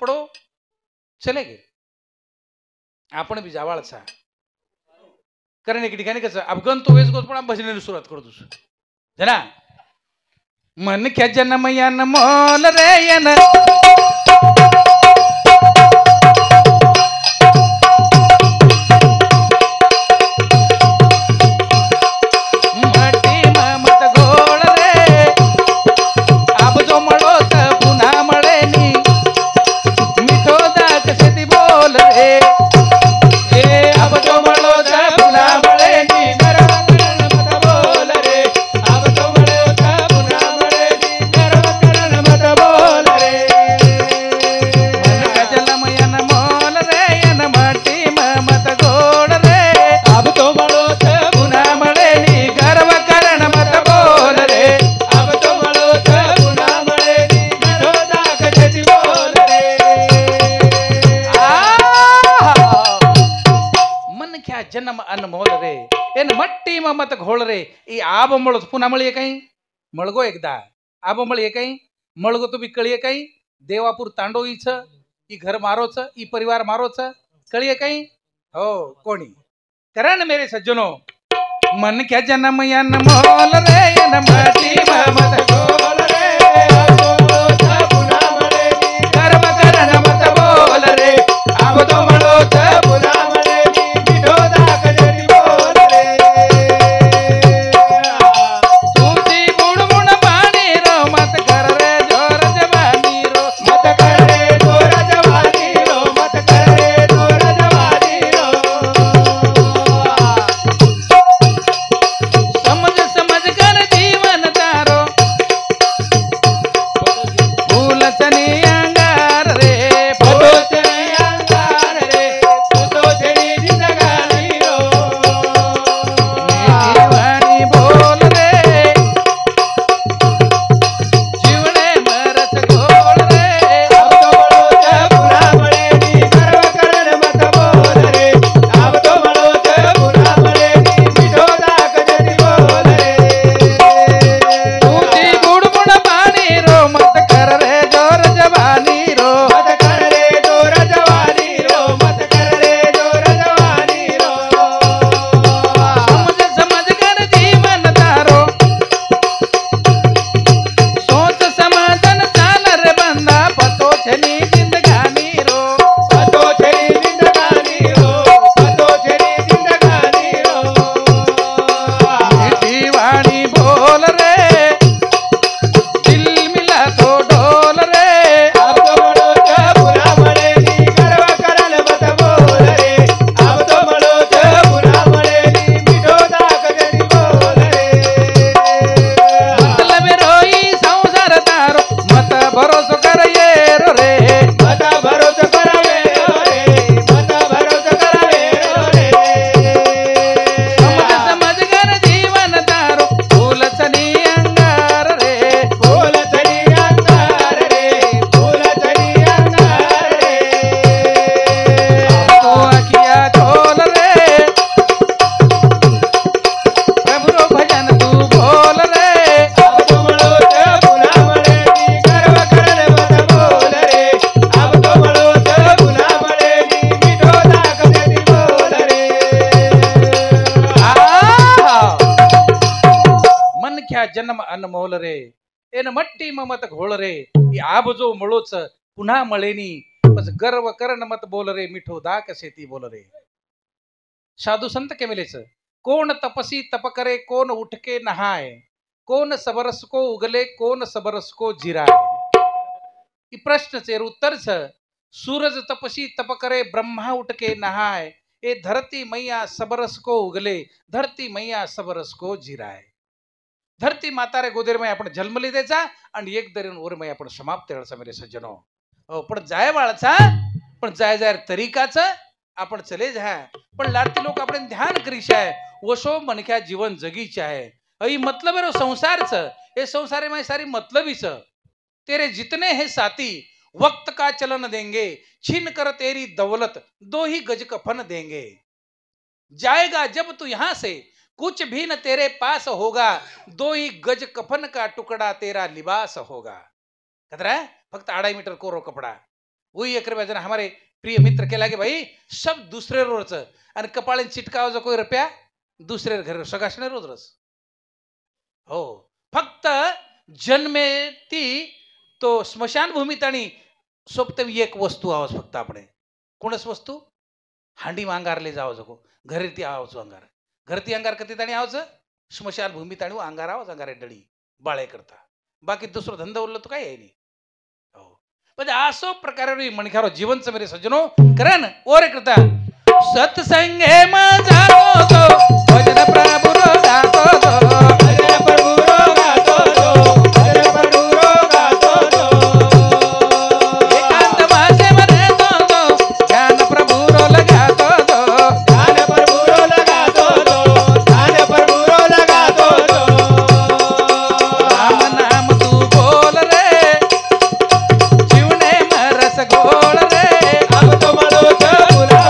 पड़ो चले गए. आपण बी जावाळचा कारण एक ठिकाणी कसं अफगण तो वेस गोत पण भजनेला सुरुवात करतोस जना मन क्या जन्म यान मोल रे यन जन्म अनमोल रे एन मट्टी मत घोळ रे ई आब मळोच पुन्हा मळी काही मळगो एकदा आब मळी काही मळगो तो बी कळीये काही देवापूर तांडो इच ई घर मारोच ई परिवार मारोच कळीये काही हो कोणी करण मेरे सज्जनो मन क्या जन्म अनमोल रे एन मट्टी मत घोळ रे पुन्हा मळे कर्म करण मत बोल रे आब तो मळोच पुन्हा जन्म अनमोल रे एन मट्टी मत घोळ रे ई आब जो मळोच पुन्हा मळेनी बस गर्व करण मत बोल रे मिठो दा कसे ती बोल रे. साधू संत के मिलेच कोण तपसी तप करे कोण उठके नहाय कोण सबरस को उगले कोण सबरस को जिराय. ई प्रश्न चेर उत्तर छ सूरज तपसी तप करे ब्रह्मा उठके नहाय ए धरती मैया सबरस को उगले धरती मैया सबरस को जिराय. धरती माता रे गोदेर में आपण जन्मली द्यायचा आणि एक दरीन ओर में आपण समाप्त व्हायचा मेरे सज्जनो. पण जाय वाळचा पण जाय जाय तरीकाच आपण चले जा पण लाडती लोक आपण ध्यान करीश आहे वशो मनख्या जीवन जगीच आहे अई मतलब रो संसार छ ए संसारे में सारी मतलबी छ तेरे जितने है साथी वक्त का चलन देंगे छीन कर तेरी दौलत दो ही गज कफन देंगे. जाएगा जब तू यहां से कुछ भी न तेरे पास होगा दो ही गज कफन का टुकड़ा तेरा लिबास होगा. कतरा फक्त 2.5 मीटर कोरो कपडा वही एक रुपया जना हमारे प्रिय मित्र के लागे भाई सब दुसरे रोज आणि कपाळे चिटकाव जो कोई रुपया दुसरे घर सगासणे रोज रस हो फक्त जन्मे ती तो स्मशान भूमीत आणि सोबत एक वस्तू आवाज फक्त आपण कोणच वस्तू हांडी अंगारले जावं जगो घरी ती आवाज अंगार घरती अंगार कधी आणि आवाज स्मशान भूमीत आणि अंगार आवाज अंगारे डळी बाळे करता बाकी दुसरं धंदा उरलं तर काय आहे नाही हो म्हणजे असो प्रकारे मणखारो जीवनच मेरे सज्जनो करण ओरे करता सत्संगे माझा तो भजन प्रभु रो गातो तो भजन प्रभु रो गातो तो भजन प्रभु रो गातो तो एकांत वासे मरे तो ध्यान प्रभु रो लगातो तो ध्यान प्रभु रो लगातो तो ध्यान प्रभु रो लगातो तो राम नाम तू बोल रे जीवने मरस गोळ रे अब तो मलो बुला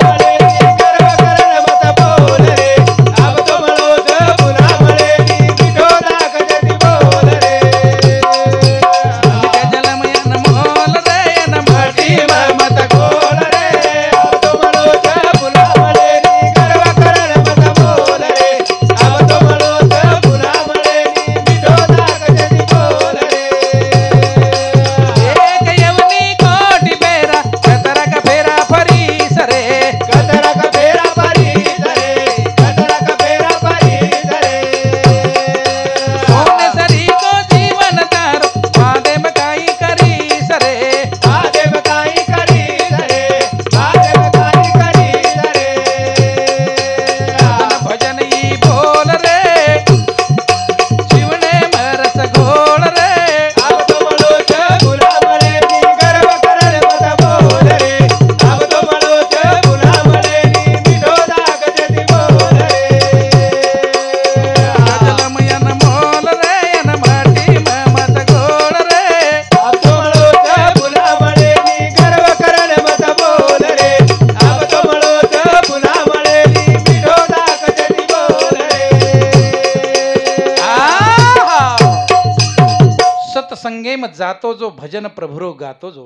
संगेम जातो जो भजन प्रभुरो गातो जो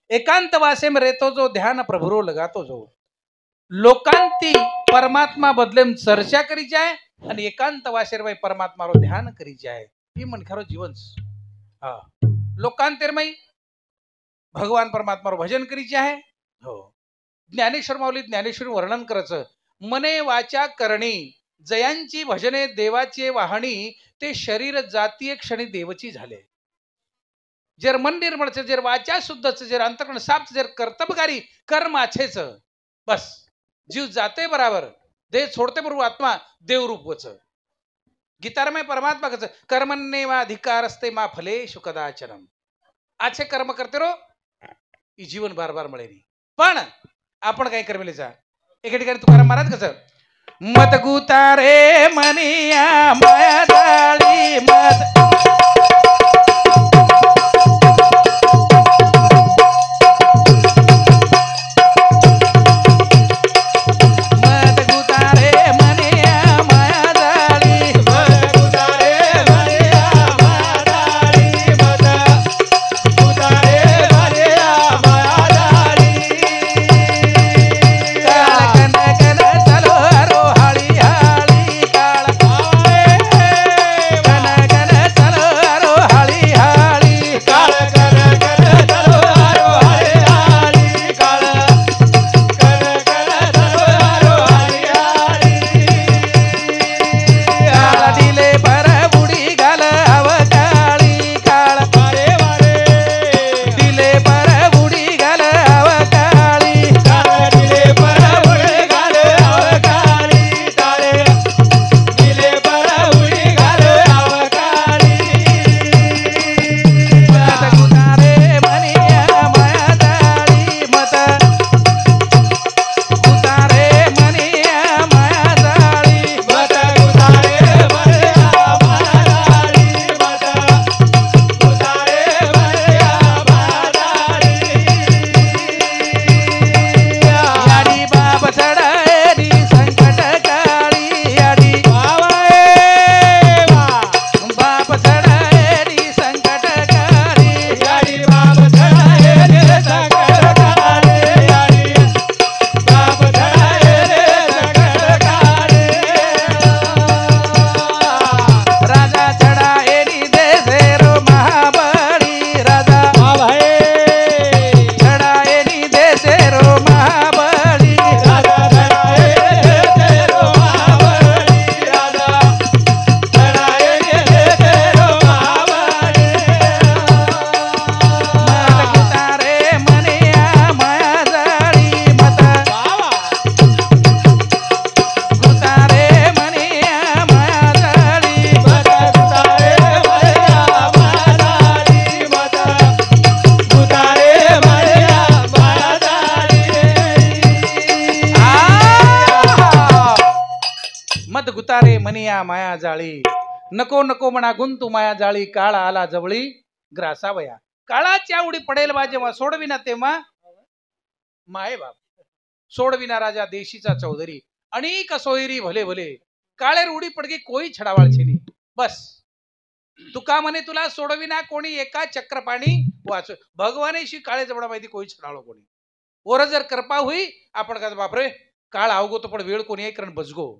एकांत वासेम रेतो जो ध्यान प्रभुरो लगातो जो लोकांती परमात्मा बदलेम चर्चा करी जाय आणि एकांत वासेर भाई परमात्मा रो ध्यान करी जाय ही मनखारो जीवन हा लोकांतेरमय भगवान परमात्मा रो भजन करी जाय हो ज्ञानेश्वर माऊली ज्ञानेश्वरी वर्णन करायचं मने वाचा करणी जयांची भजने देवाची वाहणी ते शरीर जातीय क्षणी देवची झाले जर मन निर्मळच जर वाचा शुद्धच जर अंतकरण साफ जर कर्तबकारी कर्म आछेच बस जीव जाते बराबर देह छोड़ते बरोबर आत्मा देव रूपच गीतारमय परमात्मा कच कर्मण्ये वा अधिकारस्ते मा फलेषु कदाचनम आछे कर्म करते रो ही जीवन बार बार मिळेल पण आपण काय कर्मेले जा एका ठिकाणी तुकाराम महाराज कस मत गुतारे मनिया माया डाळी मत उतारे मनिया माया जाळी, नको नको म्हणा गुंतू माया जाळी, काळ आला जवळी ग्रासावया. काळाच्या उडी पडेल बा जेव्हा, सोडविना तेव्हा माये बाप. सोडविना राजा देशीचा चौधरी, अनेक सोयरी भले भले, काळेर उडी पडगी कोई छडावाळ छेनी. बस तुका म्हणे तुला सोडविना कोणी एका चक्रपाणी वाच. भगवानेशी काळे जबडा माहिती कोई छडाळो कोणी. वर जर कृपा होई आपण का बापरे काळ आवगो तो पण वेळ कोणी आहे कारण बजगो.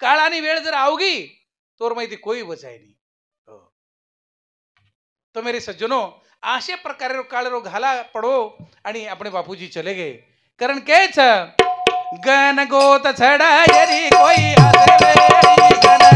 काळ आणि वेळ जर आवगी तोर माहिती कोई बचाय नाही. तो मेरे सज्जनो अशा प्रकारे काळ घाला पडो आणि आपण बापूजी चले गए. कारण केच गन गोत छडायरी कोई आसे वेरी गन.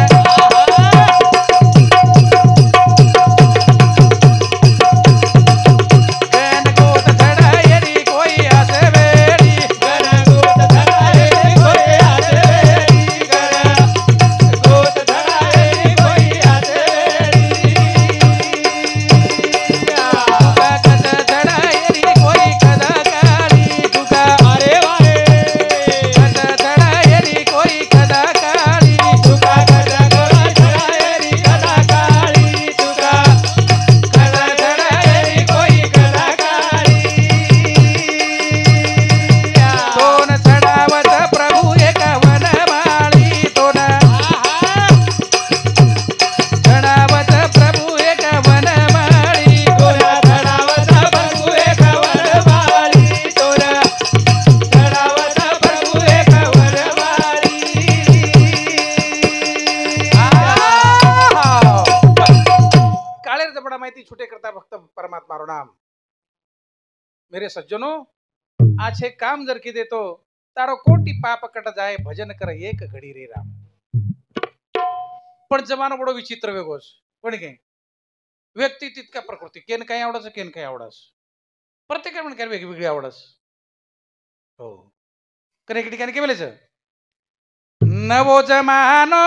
मेरे सज्जनों आछे काम जर की देतो तारो कोटी पाप कट जाए, भजन कर एक घडी रे राम. पण जमानो बडो विचित्र वेगोस. पण काय व्यक्ती तितका प्रकृती केन काही आवडस केन काही आवडस. प्रत्येकाला म्हण काय वेगवेगळी आवडस. हो कारण एक ठिकाणी काय बोलायचं नवो जमानो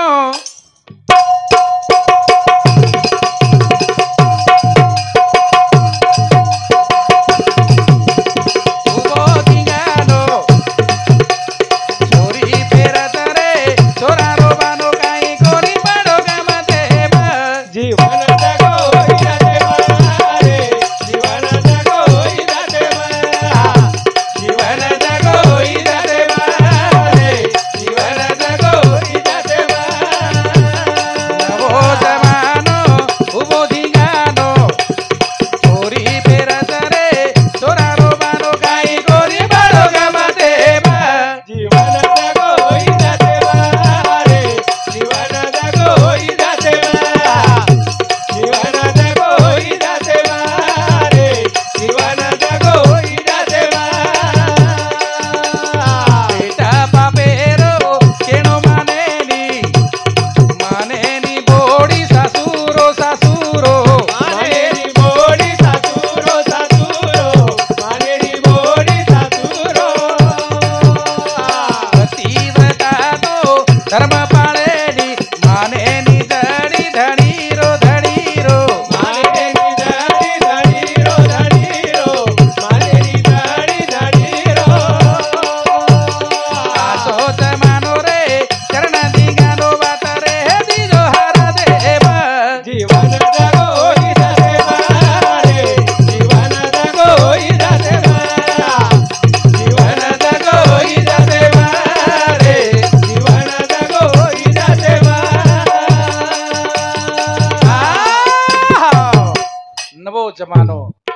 जमानो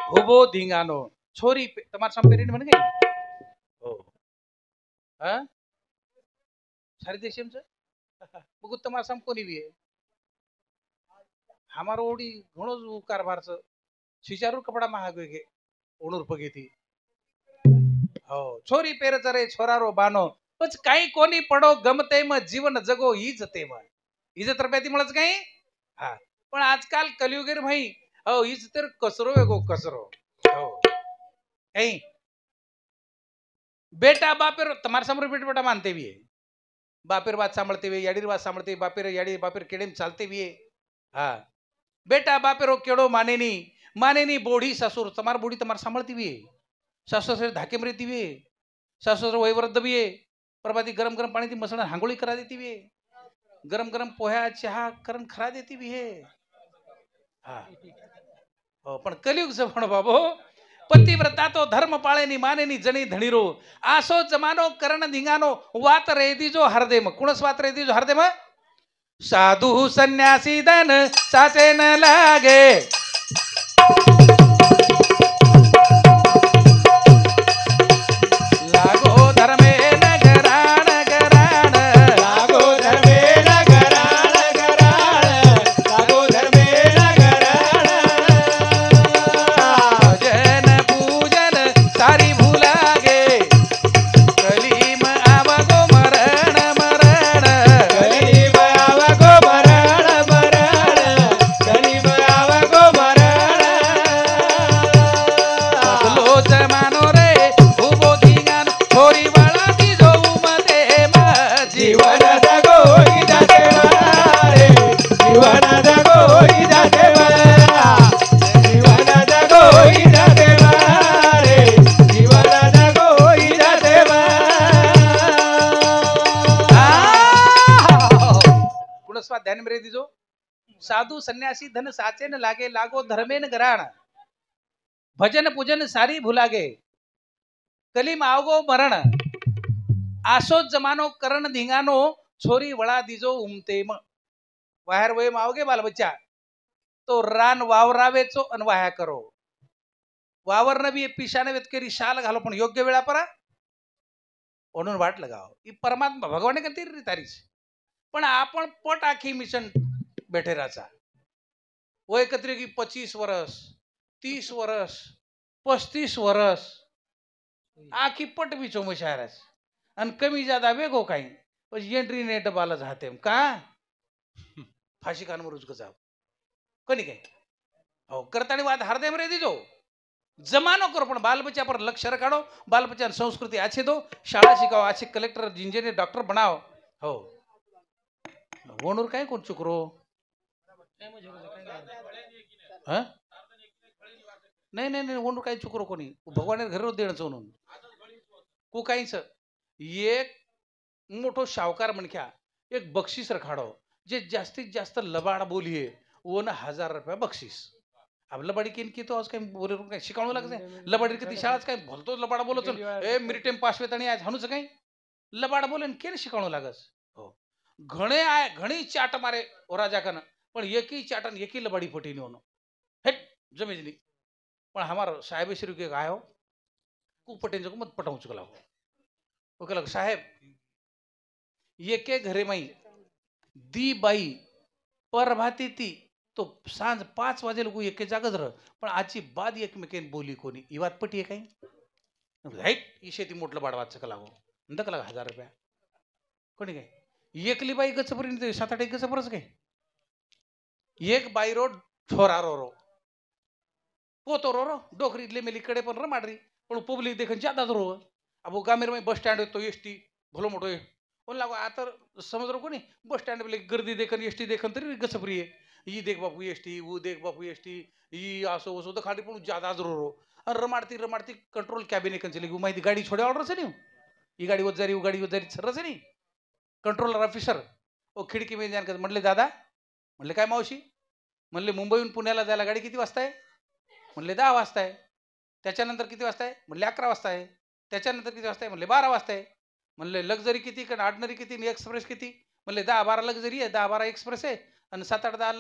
हुबो धिंगानो छोरी तुम्हारे सामने पेरेंट बन गई हो हाँ सारे देश में बगु तुम्हारे सामने कोनी भी है हमारो ओडी घणो कारभार छ छिचारू कपड़ा महाग गे 90 रुपये थी हो छोरी पेरच रे छोरारो बानो पछ काही कोनी पडो गमते म जीवन जगो हीच ते म हीच तर बेती मळच काही हा पण आजकाल कलियुगेर भाई हो हीच तर कसरो वेगो कसरो हो ऐ बेटा बापेर तुम्हारे सामने बेटा बेटा मानते भी है बापेर बात सांभळते हुए याडीर बात सांभळते बापेर याडी बापेर केडेम चालते भी है हाँ बेटा बापेरो केड़ो माने नी बोढ़ी ससुर तुम्हार बोढ़ी तुम्हारे सांभळती भी है सासू ससुर धाके में रहती भी है सासू ससुर वयवृद्ध भी है प्रभाती गरम गरम पानी थी मसलन हांगोळी करा देती भी है गरम गरम पोह्या चहा करण खरा देती भी हे हा हो पण कलियुग पण बाबो पतिव्रता तो धर्म पाळेनी मानेनी जणी धणीरो आसो जमानो करण धिंगानो वात रेदी जो हरदे मग कुणस वात रेदी जो हरदे मग साधू संन्यासी धन साचे न लागे लागो धर्मे न घराण घराण लागो धर्मे न घराण घराण लागो धर्मे न घराण भजन पूजन सारी भुलागे कलीम आवगो मरण मरण कलिम आवगो मरण मरण कलिम आवगो मरण बदलो जमानो रे उभो धिंगाण छोरी वाळा ती जो उमते जीवन जगोई जाते रे जीवन जगोई जाते जीवन जगोई जाते रे जीवन जगोई जाते पुनस्वा ध्यान में दीजो साधु सन्यासी धन साचे न लागे लागो धर्मेन घराण भजन पूजन सारी भुलागे कलीम आवगो मरण आसो जमानो करण धिंगानो छोरी वळा दीजो उमते म वाहेर वय आवगे बाल बच्चा तो रान वावरावेचो अन वाह्या करो वावर न बी पिशाने वेतकरी शाल घालो पण योग्य वेळा परा म्हणून वाट लगाव ही परमात्मा भगवाने करती रे तारीच पण आपण पट आखी मिशन बैठे राचा वय कतरे की 25 वर्ष 30 वर्ष 35 वर्ष आखी पट भी चो मशारस आणि कमी ज्यादा वेगो काही पण एंट्री नेट बाला जाते का फाशी कान मरुज गजाव कोणी काय हो करतानी वाद हरदे मरे दीजो जमानो करो पण बाल बच्चा पर लक्ष रखाड़ो बाल बच्चा संस्कृति अच्छे दो शाळा शिकाओ अच्छे कलेक्टर इंजीनियर डॉक्टर बनाओ हो वोनूर काय कोण चुकरो हाँ? नाही नाही नाही वोनूर काय चुकरो कोणी भगवान घर देणं म्हणून को काहीच एक मोठो शावकार म्हणख्या एक बक्षीस रखाडो जे जास्तीत जास्त लबाड बोलिये वो ना 1000 रुपया बक्षीस अब लबाडी किन की तो आज काय बोले काय शिकावं लागत लबाडी किती शाळाच काय बोलतो लबाड बोलत ए मिरिटेम पास वेतणी आज हनुच काय लबाड बोलेन केन शिकावं लागस हो घणे आय घणी चाट मारे ओराजा कन पण एकी चाटन एकी लबाडी फटी नहीं होनो हेट जमेजनी पण हमार साहेब श्री के आयो कु पटेन जो मत पटाऊ चुकला वो कहला साहेब एके घरे माई दी बाई परभाती ती तो सांज 5 वाजे लोक एके जागच रह पण आजची बाद एकमेकेन बोली कोणी ही वात पटी आहे काही राईट ही शेती मोठलं बाडवाच कलागो नंतर कला 1000 रुपया कोणी काय एकली बाई गचपरी 7-8 गचपरच काय एक बाई रो छोरा रो रो पोतो रो रो डोकरीतले मेलीकडे पण र माडरी पण पब्लिक देखन ज्यादा रो अब गामेर में बस स्टैंड तो एसटी भलो मोठो कोण लागो आता समज रो कोणी बस स्टँड गर्दी देखन एसटी देखन तरी गचपरी आहे ई देख बापू एसटी वो देख बापू एसटी ई आसो वसो तो खाली पण ज्यादा जरूर और रमाड़ती कंट्रोल कैबिन कन चली माहिती गाड़ी छोड़े ऑर्डर से नहीं ई गाड़ी वजारी वो गाड़ी वजारी सर्र से नहीं कंट्रोलर ऑफिसर ओ खिडकी मध्ये जाण म्हणले दादा म्हणले काय मावशी म्हणले मुंबईहून पुण्याला जायला गाडी किती वाजता आहे म्हणले 10 वाजता आहे त्याच्यानंतर किती वाजता आहे म्हणले 11 वाजता आहे त्याच्यानंतर किती वाजता आहे म्हणले 12 वाजता आहे म्हणले लक्झरी किती का ऑर्डिनरी किती आणि एक्सप्रेस किती म्हणले 10-12 लक्झरी आहे 10-12 एक्सप्रेस आहे आणि 7-8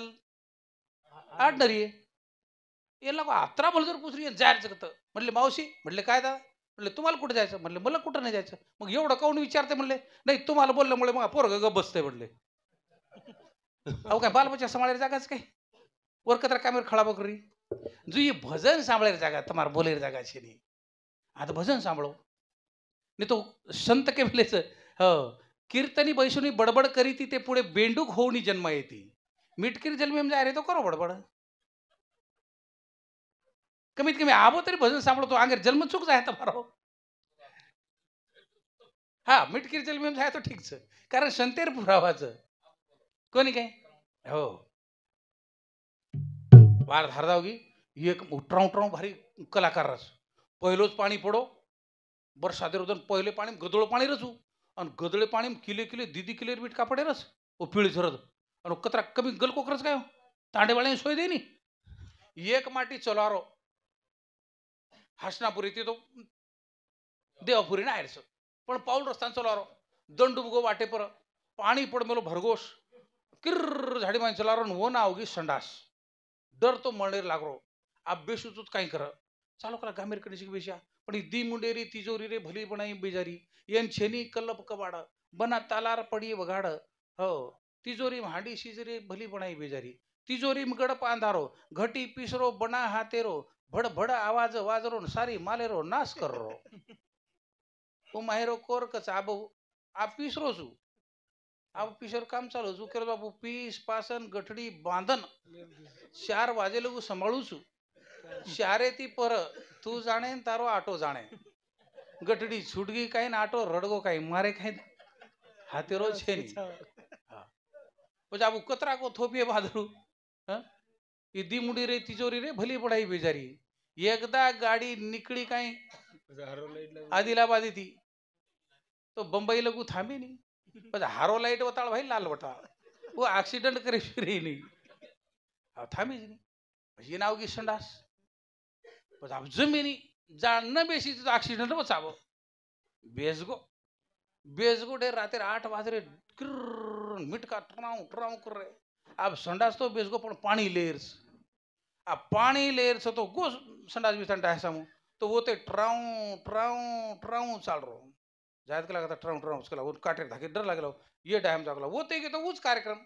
ऑर्डिनरी आहे याला अत्रा बोल जर पुसरी जायचं करतं म्हणले मावशी म्हणले काय दादा म्हणले तुम्हाला कुठे जायचं म्हणले मला कुठं नाही जायचं मग एवढं काऊन विचारते म्हणले नाही तुम्हाला बोलल्यामुळे मग पोरग गप बसते म्हणले अहो काय बालबच्चा सांभाळायला जागाच काय वरकत्र कामेर खळा बकरी जो ये भजन सांभाळायला जागा तुम्हाला बोलायला जागा छे नाही आता भजन सांभाळो नाही तो संत के वेळेच हो कीर्तनी बैसुनी बडबड करी ती ते पुढे बेंडूक होऊनी जन्म येते मिटकीर जन्म जाय रे तो करो बडबड कमीत कमी आबो तरी भजन सांभाळतो आंगेर जन्म चूक जाय તમારો हा मिटकीर जन्म जाय तो ठीक छ कारण संतेर पुरावाचं कोणी काय हो बार धारदावगी एक उठराव भारी कलाकार रस पहिलोच पाणी पडो बरसात रोदन पहिले पाणी गदळ पाणी रचू आणि गदळे पाणी किले किले दीदी किले मीठ कापडे रस ओ पिळी झरत आणि कतरा कमी गल कोकरच काय तांडेवाळे सोय दे नी एक माटी चलारो हासनापुरी ती तो देवापुरी ना आयरस पण पाऊल रस्तान चलारो दंडुब गो वाटे पर पाणी पड मेलो भरघोष किर्र झाडी मान चलारो वो ना होगी संडास डर तो मळनेर लागरो आप बेशुचूत काही कर चालो करा गामेर कडे बेशा पण ही दी मुंडेरी तिजोरी रे भली बनाई बेजारी येन छेनी कल्लप कबाड बना तालार पडी वगाड हो तिजोरी हांडी शिजरे भली बनाई बेजारी तिजोरी गडप अंधारो घटी पिसरो बना हातेरो भड भड आवाज वाजरो सारी मालेरो नाश करो ओ माहेरो कोर कच आब आप पिसरो छू आप पिसर काम चालू छू केलो बाबू पीस पासन गठडी बांधन 4 वाजे लगू संभाळू छू शारे ती पर तू जाणे तारो आटो जाणे गठडी छूटगी काही ना आटो रडगो काही मारे काही हातेरो छे नी પછી આબુ કતરા કો થોપીએ બાદરું એ દી મુડી રે તિજોરી રે ભલી પડાઈ બેજારી એકદા ગાડી નીકળી કાંઈ આદિલાબાદી થી તો બંબઈ લગુ થાંભી નહીં પછી હારો લાઈટ વતાળ ભાઈ લાલ વટાળ वो एक्सिडेंट करे फिरे नहीं थांबी જ નહીં પછી એના આવગી સંડાસ પછી આપ જમીની જાણ ન બેસી તો एक्सिडेंट બચાવો बेसगो डे रात 8 वाजे मिटका ट्राऊ ट्राऊ कर रहे अब संडास तो बेसगो पण पानी लेयर्स अब पानी लेयर्स तो गो संडास भी संडा है सामू तो वो ते ट्राऊ ट्राऊ ट्राऊ चाल रो जायत के लगा ट्राऊ ट्राऊ उसके वो काटे धाके डर लागलो ये टाइम जागला वो ते के तो उच कार्यक्रम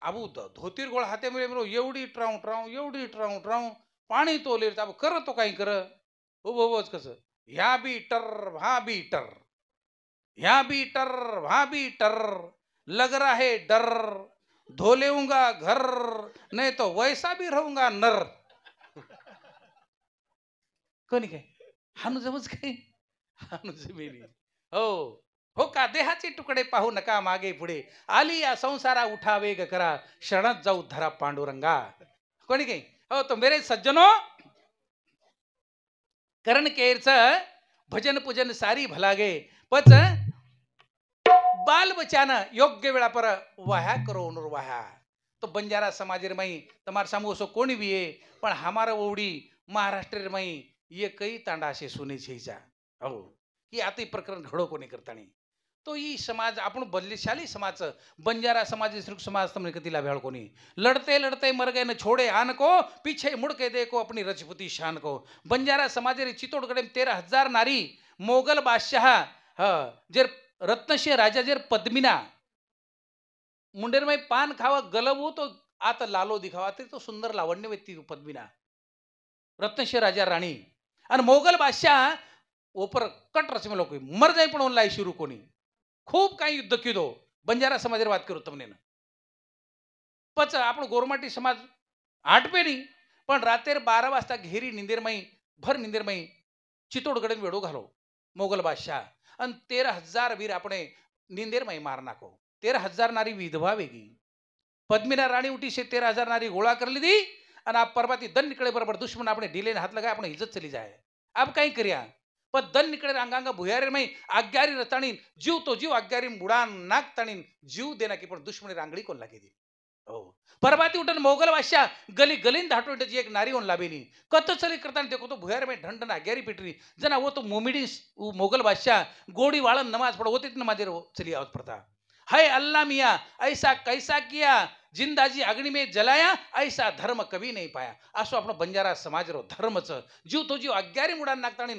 अब धोतीर गोळ हाते मिळे मिळो एवढी ट्राऊ ट्राऊ एवढी ट्राऊ ट्राऊ पाणी तो लेयर्स अब कर तो काही कर उभोच कसं ह्या बी टर हा बी टर यहाँ भी टर वहां भी टर लग रहा है डर धो लेऊंगा घर नहीं तो वैसा भी रहूंगा नर कोणी काय हानू जमच काय हानू जमेली हो का देहाचे तुकडे पाहू नका मागे पुढे आली या संसारा उठा वेग करा क्षणात जाऊ धरा पांडुरंगा कोणी काय हो तो मेरे सज्जनो करण केरच भजन पूजन सारी भलागे पच बाल बचाना योग्य वेळा पर वाह्या करो वाह्या तो बंजारा समाज रे मई तमार सामू सो कोणी भी है पण हमारा ओडी महाराष्ट्र रे मई ये कई तांडा से सुने छेजा हो की आते प्रकरण घडो कोणी करतानी तो ई समाज आपण बदलेशाली समाज बंजारा समाज श्रुक समाज तुमने कतिला भेळ कोणी लड़ते लड़ते मर गए न छोड़े आन को पीछे मुड़ के देखो अपनी रजपुती शान को बंजारा समाज रे चित्तौड़गढ़ में 13,000 नारी मोगल बादशाह जेर रत्नशे राजा जेर पद्मिना मुंडेर में पान खावा गलवू तो आत लालो दिखावा ते तो सुंदर लावण्य व्यक्ती पद्मिना रत्नशे राजा राणी आणि मोगल बादशाह ऊपर कट रच में लोग मर जाए पण लाई शुरू कोणी खूप काही युद्ध किदो बंजारा समाज बात करू तमने पच आपण गोरमाटी समाज आटपे नाही पण रातेर 12 वाजता घेरी निंदेरमई भर निंदेरमई चित्तौड़गढ़ वेडो घालो मोगल बादशाह आणि 13,000 वीर આપણે નિંદેરમાં માર નાખો 13,000 નારી વિધવા વેગી પદ્મિના રાણી ઉઠી છે 13,000 નારી ગોળા કરી લીધી અને આ પરબાતી દન નીકળે બરાબર દુશ્મન આપણે ઢીલે હાથ લગાય આપણે ઇજ્જત ચલી જાય આપ કઈ કર્યા પણ દન નીકળે આંગાંગા ભુયારે માં આગ્યારી રતાણી જીવ તો જીવ આગ્યારી મુડાન નાક તાણી જીવ દેના की पण दुश्मनी रांगडी कोण लागे दी हो परबाती उठन मोगल बादशाह गली गलीन धाटो जी एक नारी होन लाभेली कत चली करताना देखो तो भुयार में ढंढ ना गैरी पिटरी जना वो तो मोमिडी मोगल बादशाह गोड़ी वाळन नमाज पढ़ो होती नमाज चली आवत प्रथा हाय अल्लाह मियाँ ऐसा कैसा किया जिंदाजी अग्नि में जलाया ऐसा धर्म कभी नहीं पाया असो आपण बंजारा समाज रो धर्मच जीव तो जीव अग्यारी मुडान नागताणी